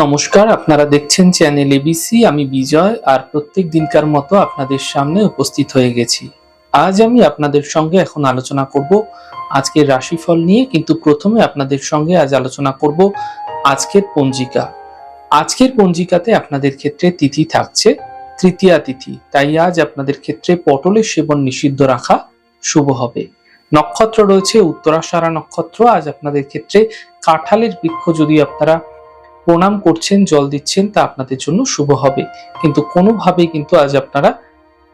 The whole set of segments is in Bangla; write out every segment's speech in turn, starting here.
নমস্কার, আপনারা দেখছেন চ্যানেল এবিসি। আমি বিজয়, আর প্রত্যেক দিনকার মতো আপনাদের সামনে উপস্থিত হয়ে গেছি। আজ আমি আপনাদের সঙ্গে এখন আলোচনা করব আজকের রাশিফল নিয়ে, কিন্তু প্রথমে আপনাদের সঙ্গে আজ আলোচনা করব আজকের পঞ্জিকা। আজকের পঞ্জিকাতে আপনাদের ক্ষেত্রে তিথি থাকছে তৃতীয়া তিথি, তাই আজ আপনাদের ক্ষেত্রে পটলের সেবন নিষিদ্ধ রাখা শুভ হবে। নক্ষত্র রয়েছে উত্তরাষাঢ়া নক্ষত্র। আজ আপনাদের ক্ষেত্রে কাঁঠালের বৃক্ষ যদি আপনারা প্রণাম করছেন, জল দিচ্ছেন, তা আপনাদের জন্য শুভ হবে। কিন্তু কোনোভাবেই কিন্তু আজ আপনারা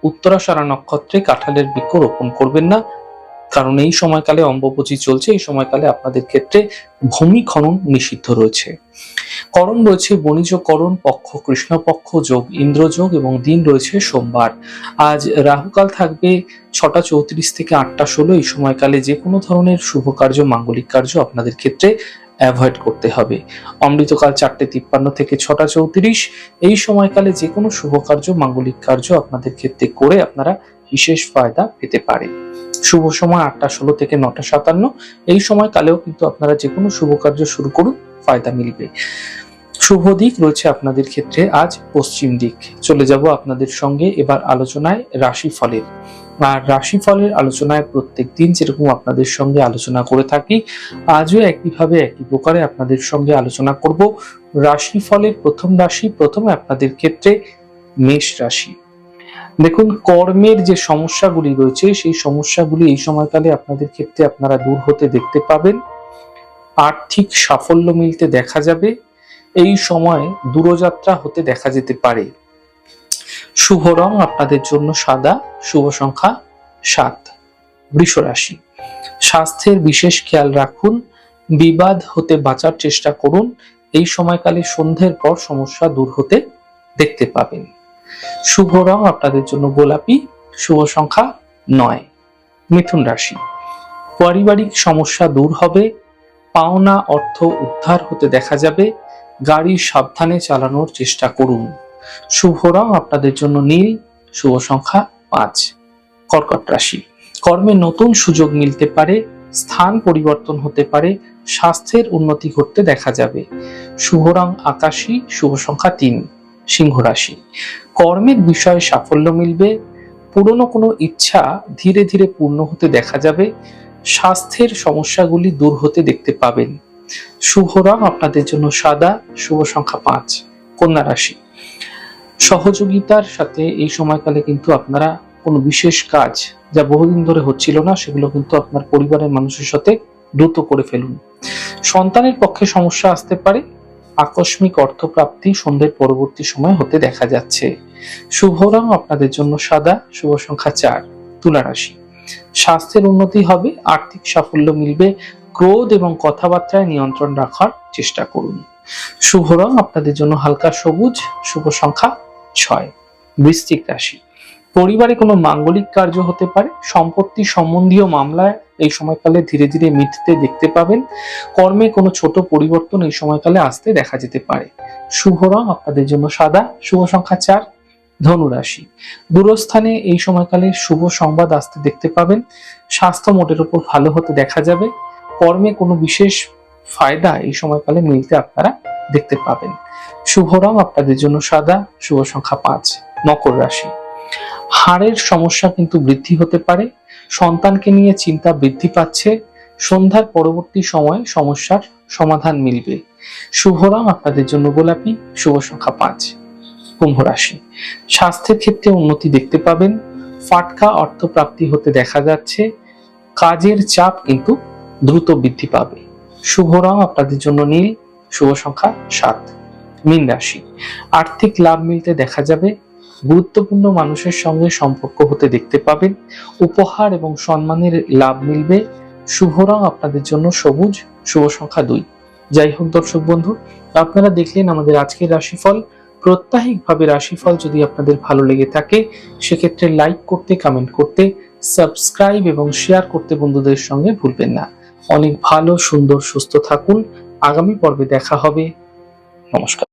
উত্তরাষাঢ়া নক্ষত্রে কাঁঠালের বৃক্ষ রোপণ করবেন না, কারণ এই সময়কালে অম্বুবাচী চলছে। এই সময়কালে আপনাদের ক্ষেত্রে ভূমি খনন নিষিদ্ধ রয়েছে। করণ রয়েছে বণিজ করণ, পক্ষ কৃষ্ণপক্ষ, যোগ ইন্দ্রযোগ এবং দিন রয়েছে সোমবার। আজ রাহুকাল থাকবে 6টা 34 থেকে 8টা 16। এই সময়কালে যে কোনো ধরনের শুভ কার্য, মাঙ্গলিক কার্য আপনাদের ক্ষেত্রে অ্যাভয়েড করতে হবে। অমৃতকাল 4টে 53 থেকে 6টা 34। এই সময়কালে যে কোনো শুভ কার্য, মাঙ্গলিক কার্য আপনাদের ক্ষেত্রে করে আপনারা বিশেষ ফায়দা পেতে পারেন। শুভ সময় 8টা 16 থেকে 9টা 57। এই সময়কালেও কিন্তু আপনারা যে কোনো শুভ কার্য শুরু করুন, ফায়দা মিলবে। শুভ দিক রয়েছে আপনাদের ক্ষেত্রে আজ পশ্চিম দিক। চলে যাব আপনাদের সঙ্গে এবার আলোচনায় রাশিফলের। আর রাশিফলের আলোচনায় প্রত্যেক দিন যেরকম আপনাদের সঙ্গে আলোচনা করে থাকি, আজও একইভাবে একই প্রকারে আপনাদের সঙ্গে আলোচনা করব রাশিফলের প্রথম রাশি। প্রথমে আপনাদের ক্ষেত্রে মেষ রাশি। দেখুন, কর্মের যে সমস্যাগুলি রয়েছে, সেই সমস্যাগুলি এই সময়কালে আপনাদের ক্ষেত্রে আপনারা দূর হতে দেখতে পাবেন। আর্থিক সাফল্য মিলতে দেখা যাবে। এই সময় দূরযাত্রা হতে দেখা যেতে পারে। শুভ রং আপনাদের জন্য সাদা, শুভ সংখ্যা 7। বৃষ রাশি। স্বাস্থ্যের বিশেষ খেয়াল রাখুন, বিবাদ হতে বাঁচার চেষ্টা করুন। এই সময়কালে সন্ধ্যের পর সমস্যা দূর হতে দেখতে পাবেন। শুভ রং আপনাদের জন্য গোলাপি, শুভ সংখ্যা 9। মিথুন রাশি। পারিবারিক সমস্যা দূর হবে, পাওনা অর্থ উদ্ধার হতে দেখা যাবে। গাড়ি সাবধানে চালানোর চেষ্টা করুন। শুভ রং আপনাদের জন্য নীল, শুভ সংখ্যা 5। কর্কট রাশি। কর্মে নতুন সুযোগ মিলতে পারে, স্থান পরিবর্তন হতে পারে, স্বাস্থ্যের উন্নতি ঘটতে দেখা যাবে। শুভ রং আকাশী, শুভ সংখ্যা 3। সিংহ রাশি। কর্মের বিষয়ে সাফল্য মিলবে, পুরনো কোনো ইচ্ছা ধীরে ধীরে পূর্ণ হতে দেখা যাবে। স্বাস্থ্যের সমস্যাগুলি দূর হতে দেখতে পাবেন। শুভ রং আপনাদের জন্য সাদা, শুভ সংখ্যা 5। কন্যা রাশি। সহযোগিতার সাথে এই সময়কালে কিন্তু আপনারা কোনো বিশেষ কাজ যা বহুদিন ধরে হচ্ছিল না, সেগুলো কিন্তু আপনার পরিবারের মানুষের সাথে দ্রুত করে ফেলুন। সন্তানের পক্ষে সমস্যা আসতে পারে। আকস্মিক অর্থপ্রাপ্তি সন্ধ্যের পরবর্তী সময় হতে দেখা যাচ্ছে। শুভ রং আপনাদের জন্য সাদা, শুভ সংখ্যা 4। তুলা রাশি। স্বাস্থ্যের উন্নতি হবে, আর্থিক সাফল্য মিলবে। ক্রোধ এবং কথাবার্তায় নিয়ন্ত্রণ রাখার চেষ্টা করুন। শুভ রং আপনাদের জন্য হালকা সবুজ, শুভ সংখ্যা 6। বৃশ্চিক রাশি। পরিবারে কোনো মাঙ্গলিক কার্য হতে পারে। সম্পত্তি সম্বন্ধীয় মামলায় এই সময়কালে ধীরে ধীরে মিটতে দেখতে পাবেন। কর্মে কোনো ছোট পরিবর্তন এই সময়কালে আসতে দেখা যেতে পারে। শুভ রং আপনাদের জন্য সাদা, শুভ সংখ্যা 4। ধনু রাশি। দূরস্থানে এই সময়কালে শুভ সংবাদ আসতে দেখতে পাবেন। স্বাস্থ্য মোটের উপর ভালো হতে দেখা যাবে। কর্মে কোনো বিশেষ ফায়দা এই সময়কালে মিলতে আপনারা দেখতে পাবেন। শুভ রং আপনাদের জন্য সাদা, শুভ সংখ্যা 5। মকর রাশি। হাড়ের সমস্যা কিন্তু বৃদ্ধি হতে পারে। সন্তানকে নিয়ে চিন্তা বৃদ্ধি পাচ্ছে। সন্ধ্যার পরবর্তী সময়ে সমস্যার সমাধান মিলবে। শুভ রং আপনাদের জন্য গোলাপি, শুভ সংখ্যা 5। কুম্ভ রাশি। স্বাস্থ্যের ক্ষেত্রে উন্নতি দেখতে পাবেন। ফাটকা অর্থপ্রাপ্তি হতে দেখা যাচ্ছে। কাজের চাপ কিন্তু দ্রুত বৃদ্ধি পাবে। শুভ রং আপনাদের জন্য নীল, শুভ সংখ্যা 7। মীন রাশি। আর্থিক লাভ মিলতে দেখা যাবে। গুরুত্বপূর্ণ মানুষের সঙ্গে সম্পর্ক হতে দেখতে পাবেন। উপহার এবং সম্মানের লাভ মিলবে। শুভ রং আপনাদের জন্য সবুজ, শুভ সংখ্যা 2। যাই হোক দর্শক বন্ধু, আপনারা দেখলেন আমাদের আজকের রাশিফল। প্রত্যাহিকভাবে রাশিফল যদি আপনাদের ভালো লেগে থাকে, সেক্ষেত্রে লাইক করতে, কমেন্ট করতে, সাবস্ক্রাইব এবং শেয়ার করতে বন্ধুদের সঙ্গে ভুলবেন না। অনেক ভালো, সুন্দর, সুস্থ থাকুন। আগামী পর্বে দেখা হবে। নমস্কার।